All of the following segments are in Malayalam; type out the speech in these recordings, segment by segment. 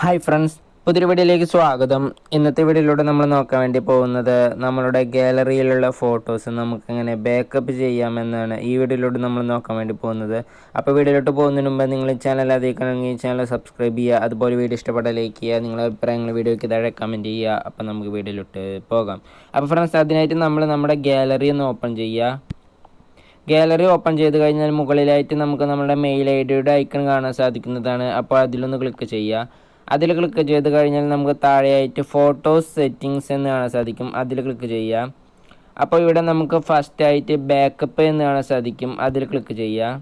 ഹായ് ഫ്രണ്ട്സ്, പുതിയൊരു വീഡിയോയിലേക്ക് സ്വാഗതം. ഇന്നത്തെ വീഡിയോയിലൂടെ നമ്മൾ നോക്കാൻ വേണ്ടി പോകുന്നത് നമ്മളുടെ ഗാലറിയിലുള്ള ഫോട്ടോസ് നമുക്കെങ്ങനെ ബാക്കപ്പ് ചെയ്യാമെന്നാണ് ഈ വീഡിയോയിലൂടെ നമ്മൾ നോക്കാൻ വേണ്ടി പോകുന്നത്. അപ്പോൾ വീഡിയോയിലോട്ട് പോകുന്നതിന് മുമ്പ് നിങ്ങൾ ചാനൽ ആദ്യമാണെങ്കിൽ ചാനൽ സബ്സ്ക്രൈബ് ചെയ്യുക. അതുപോലെ വീഡിയോ ഇഷ്ടപ്പെട്ടാൽ ലൈക്ക് ചെയ്യുക. നിങ്ങളുടെ അഭിപ്രായങ്ങൾ വീഡിയോയ്ക്ക് താഴെ കമൻറ്റ് ചെയ്യുക. അപ്പോൾ നമുക്ക് വീഡിയോയിലോട്ട് പോകാം. അപ്പോൾ ഫ്രണ്ട്സ്, അതിനായിട്ട് നമ്മൾ നമ്മുടെ ഗാലറി ഒന്ന് ഓപ്പൺ ചെയ്യുക. ഗാലറി ഓപ്പൺ ചെയ്ത് കഴിഞ്ഞാൽ മുകളിലായിട്ട് നമുക്ക് നമ്മുടെ മെയിൽ ഐ ഡിയുടെ ഐക്കൺ കാണാൻ സാധിക്കുന്നതാണ്. അപ്പോൾ അതിലൊന്ന് ക്ലിക്ക് ചെയ്യുക. അതിൽ ക്ലിക്ക് ചെയ്ത് കഴിഞ്ഞാൽ നമുക്ക് താഴെയായിട്ട് ഫോട്ടോസ് സെറ്റിങ്സ് എന്ന് കാണാൻ സാധിക്കും. അതിൽ ക്ലിക്ക് ചെയ്യുക. അപ്പോൾ ഇവിടെ നമുക്ക് ഫസ്റ്റായിട്ട് ബാക്കപ്പ് എന്ന് കാണാൻ സാധിക്കും. അതിൽ ക്ലിക്ക് ചെയ്യുക.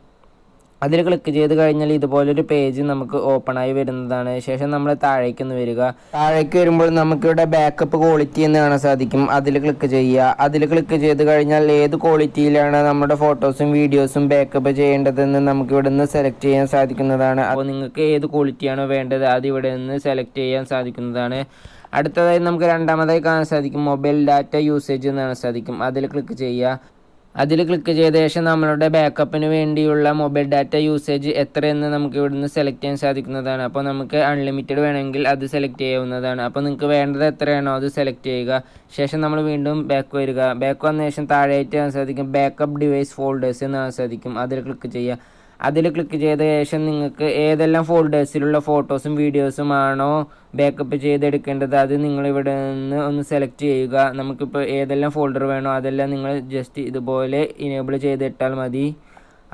അതിൽ ക്ലിക്ക് ചെയ്ത് കഴിഞ്ഞാൽ ഇതുപോലൊരു പേജ് നമുക്ക് ഓപ്പൺ ആയി വരുന്നതാണ്. ശേഷം നമ്മൾ താഴേക്കൊന്ന് വരിക. താഴേക്ക് വരുമ്പോൾ നമുക്കിവിടെ ബാക്കപ്പ് ക്വാളിറ്റി എന്ന് കാണാൻ സാധിക്കും. അതിൽ ക്ലിക്ക് ചെയ്യുക. അതിൽ ക്ലിക്ക് ചെയ്ത് കഴിഞ്ഞാൽ ഏത് ക്വാളിറ്റിയിലാണ് നമ്മുടെ ഫോട്ടോസും വീഡിയോസും ബാക്കപ്പ് ചെയ്യേണ്ടതെന്ന് നമുക്ക് ഇവിടെ നിന്ന് സെലക്ട് ചെയ്യാൻ സാധിക്കുന്നതാണ്. അപ്പോൾ നിങ്ങൾക്ക് ഏത് ക്വാളിറ്റിയാണോ വേണ്ടത് അത് ഇവിടെ നിന്ന് സെലക്ട് ചെയ്യാൻ സാധിക്കുന്നതാണ്. അടുത്തതായി നമുക്ക് രണ്ടാമതായി കാണാൻ സാധിക്കും മൊബൈൽ ഡാറ്റ യൂസേജ് എന്ന് കാണാൻ സാധിക്കും. അതിൽ ക്ലിക്ക് ചെയ്യുക. അതിൽ ക്ലിക്ക് ചെയ്ത ശേഷം നമ്മളുടെ ബാക്കപ്പിന് വേണ്ടിയുള്ള മൊബൈൽ ഡാറ്റ യൂസേജ് എത്രയെന്ന് നമുക്ക് ഇവിടുന്ന് സെലക്ട് ചെയ്യാൻ സാധിക്കുന്നതാണ്. അപ്പോൾ നമുക്ക് അൺലിമിറ്റഡ് വേണമെങ്കിൽ അത് സെലക്ട് ചെയ്യാവുന്നതാണ്. അപ്പോൾ നിങ്ങൾക്ക് വേണ്ടത് എത്രയാണോ അത് സെലക്ട് ചെയ്യുക. ശേഷം നമ്മൾ വീണ്ടും ബാക്ക് വരിക. ബാക്ക് വന്ന ശേഷം താഴെയായിട്ട് കാണാൻ സാധിക്കും ബാക്കപ്പ് ഡിവൈസ് ഫോൾഡേഴ്സ് എന്ന് കാണാൻ സാധിക്കും. അതിൽ ക്ലിക്ക് ചെയ്യുക. അതിൽ ക്ലിക്ക് ചെയ്ത ശേഷം നിങ്ങൾക്ക് ഏതെല്ലാം ഫോൾഡേഴ്സിലുള്ള ഫോട്ടോസും വീഡിയോസും ആണോ ബാക്കപ്പ് ചെയ്തെടുക്കേണ്ടത് അത് നിങ്ങളിവിടെ നിന്ന് ഒന്ന് സെലക്ട് ചെയ്യുക. നമുക്കിപ്പോൾ ഏതെല്ലാം ഫോൾഡർ വേണോ അതെല്ലാം നിങ്ങൾ ജസ്റ്റ് ഇതുപോലെ ഇനേബിൾ ചെയ്തിട്ടാൽ മതി.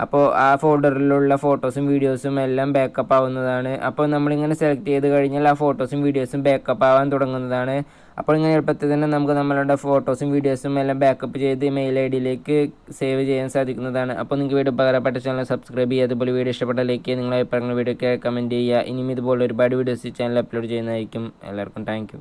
അപ്പോൾ ആ ഫോൾഡറിലുള്ള ഫോട്ടോസും വീഡിയോസും എല്ലാം ബാക്കപ്പ് ആവുന്നതാണ്. അപ്പോൾ നമ്മളിങ്ങനെ സെലക്ട് ചെയ്ത് കഴിഞ്ഞാൽ ആ ഫോട്ടോസും വീഡിയോസും ബാക്കപ്പ് ആവാൻ തുടങ്ങുന്നതാണ്. അപ്പോൾ ഇങ്ങനെ എളുപ്പത്തിൽ തന്നെ നമുക്ക് നമ്മളുടെ ഫോട്ടോസും വീഡിയോസും എല്ലാം ബാക്കപ്പ് ചെയ്ത് മെയിൽ ഐ ഡിയിലേക്ക് സേവ് ചെയ്യാൻ സാധിക്കുന്നതാണ്. അപ്പോൾ നിങ്ങൾക്ക് വീഡിയോ ഉപകാരപ്പെട്ട ചാനൽ സബ്സ്ക്രൈബ് ചെയ്യുക. അതുപോലെ വീഡിയോ ഇഷ്ടപ്പെട്ട ലൈക്ക് ചെയ്യുക. നിങ്ങളെ അഭിപ്രായങ്ങൾ വീഡിയോയ്ക്ക് കമൻറ്റ് ചെയ്യുക. ഇനിയും ഇതുപോലെ ഒരുപാട് വീഡിയോസ് ചാനൽ അപ്ലോഡ് ചെയ്യുന്നതായിരിക്കും. എല്ലാവർക്കും താങ്ക് യു.